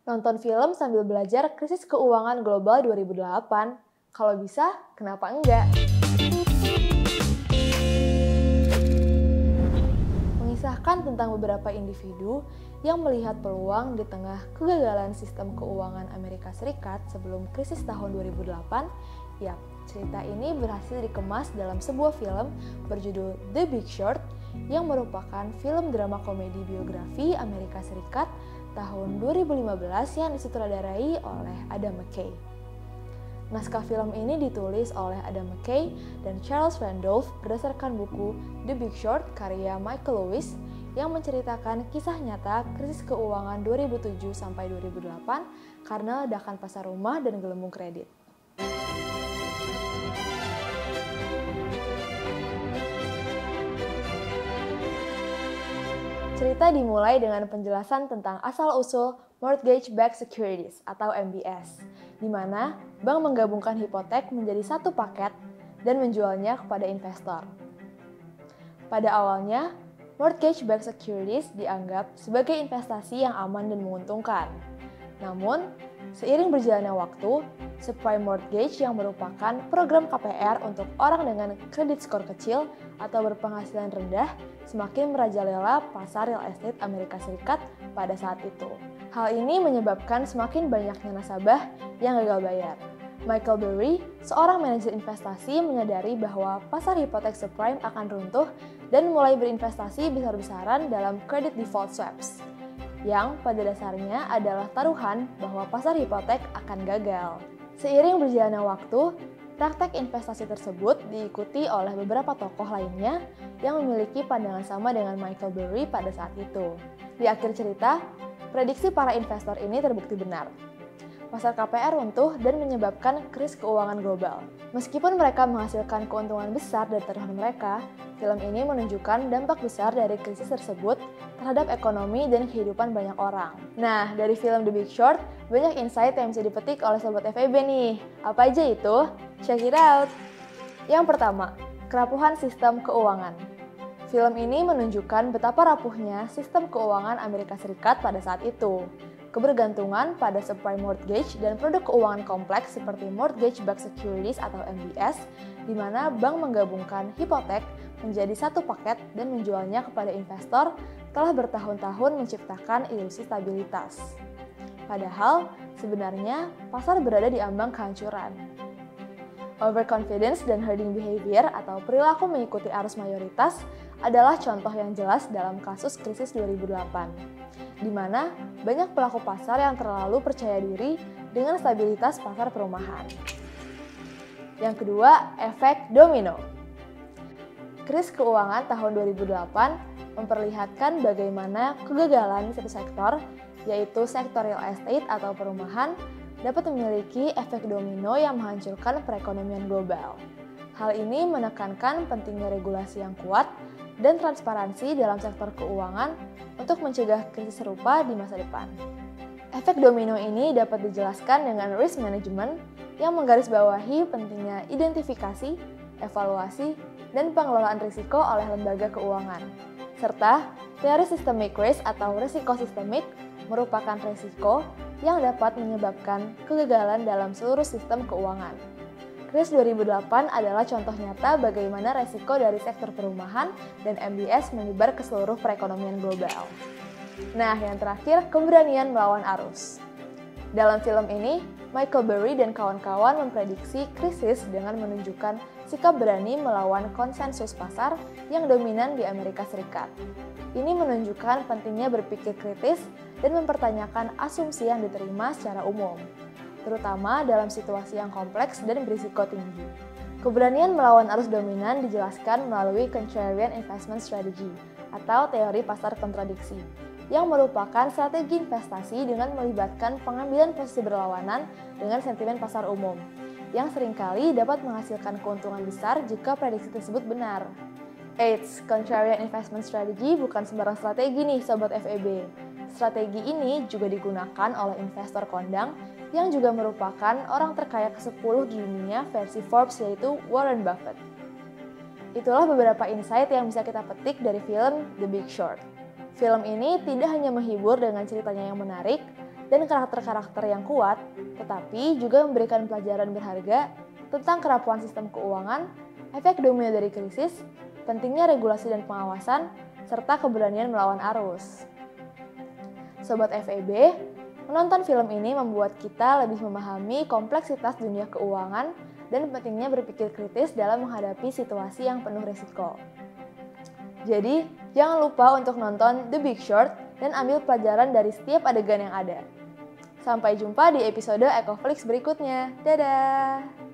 Nonton film sambil belajar krisis keuangan global 2008. Kalau bisa, kenapa enggak? Mengisahkan tentang beberapa individu yang melihat peluang di tengah kegagalan sistem keuangan Amerika Serikat sebelum krisis tahun 2008. Yap, cerita ini berhasil dikemas dalam sebuah film berjudul The Big Short yang merupakan film drama komedi biografi Amerika Serikat tahun 2015 yang disutradarai oleh Adam McKay. Naskah film ini ditulis oleh Adam McKay dan Charles Randolph berdasarkan buku The Big Short karya Michael Lewis yang menceritakan kisah nyata krisis keuangan 2007-2008 karena ledakan pasar rumah dan gelembung kredit. Cerita dimulai dengan penjelasan tentang asal-usul Mortgage-Backed Securities atau MBS, di mana bank menggabungkan hipotek menjadi satu paket dan menjualnya kepada investor. Pada awalnya, Mortgage-Backed Securities dianggap sebagai investasi yang aman dan menguntungkan. Namun, seiring berjalannya waktu, subprime mortgage yang merupakan program KPR untuk orang dengan kredit skor kecil atau berpenghasilan rendah semakin merajalela pasar real estate Amerika Serikat pada saat itu. Hal ini menyebabkan semakin banyaknya nasabah yang gagal bayar. Michael Burry, seorang manajer investasi, menyadari bahwa pasar hipotek subprime akan runtuh dan mulai berinvestasi besar-besaran dalam credit default swaps, yang pada dasarnya adalah taruhan bahwa pasar hipotek akan gagal. Seiring berjalannya waktu, praktek investasi tersebut diikuti oleh beberapa tokoh lainnya yang memiliki pandangan sama dengan Michael Burry pada saat itu. Di akhir cerita, prediksi para investor ini terbukti benar. Pasar KPR runtuh dan menyebabkan krisis keuangan global. Meskipun mereka menghasilkan keuntungan besar dari taruhan mereka, film ini menunjukkan dampak besar dari krisis tersebut terhadap ekonomi dan kehidupan banyak orang. Nah, dari film The Big Short, banyak insight yang bisa dipetik oleh Sobat FEB nih. Apa aja itu? Check it out! Yang pertama, kerapuhan sistem keuangan. Film ini menunjukkan betapa rapuhnya sistem keuangan Amerika Serikat pada saat itu. Kebergantungan pada subprime mortgage dan produk keuangan kompleks seperti mortgage-backed securities atau MBS, di mana bank menggabungkan hipotek menjadi satu paket dan menjualnya kepada investor telah bertahun-tahun menciptakan ilusi stabilitas. Padahal, sebenarnya pasar berada di ambang kehancuran. Overconfidence dan herding behavior atau perilaku mengikuti arus mayoritas adalah contoh yang jelas dalam kasus krisis 2008, di mana banyak pelaku pasar yang terlalu percaya diri dengan stabilitas pasar perumahan. Yang kedua, efek domino. Krisis keuangan tahun 2008 memperlihatkan bagaimana kegagalan satu sektor, yaitu sektor real estate atau perumahan, dapat memiliki efek domino yang menghancurkan perekonomian global. Hal ini menekankan pentingnya regulasi yang kuat dan transparansi dalam sektor keuangan untuk mencegah krisis serupa di masa depan. Efek domino ini dapat dijelaskan dengan risk management yang menggarisbawahi pentingnya identifikasi, evaluasi, dan pengelolaan risiko oleh lembaga keuangan. Serta teori systemic risk atau risiko sistemik merupakan risiko yang dapat menyebabkan kegagalan dalam seluruh sistem keuangan. Krisis 2008 adalah contoh nyata bagaimana resiko dari sektor perumahan dan MBS menyebar ke seluruh perekonomian global. Nah, yang terakhir, keberanian melawan arus. Dalam film ini, Michael Burry dan kawan-kawan memprediksi krisis dengan menunjukkan sikap berani melawan konsensus pasar yang dominan di Amerika Serikat. Ini menunjukkan pentingnya berpikir kritis dan mempertanyakan asumsi yang diterima secara umum, terutama dalam situasi yang kompleks dan berisiko tinggi. Keberanian melawan arus dominan dijelaskan melalui contrarian investment strategy atau teori pasar kontradiksi, yang merupakan strategi investasi dengan melibatkan pengambilan posisi berlawanan dengan sentimen pasar umum, yang seringkali dapat menghasilkan keuntungan besar jika prediksi tersebut benar. Eits, contrarian investment strategy bukan sembarang strategi nih Sobat FEB. Strategi ini juga digunakan oleh investor kondang yang juga merupakan orang terkaya ke-10 di dunia versi Forbes, yaitu Warren Buffett. Itulah beberapa insight yang bisa kita petik dari film The Big Short. Film ini tidak hanya menghibur dengan ceritanya yang menarik, dan karakter-karakter yang kuat, tetapi juga memberikan pelajaran berharga tentang kerapuhan sistem keuangan, efek domino dari krisis, pentingnya regulasi dan pengawasan, serta keberanian melawan arus. Sobat FEB, menonton film ini membuat kita lebih memahami kompleksitas dunia keuangan dan pentingnya berpikir kritis dalam menghadapi situasi yang penuh risiko. Jadi, jangan lupa untuk nonton The Big Short dan ambil pelajaran dari setiap adegan yang ada. Sampai jumpa di episode Ecoflix berikutnya. Dadah!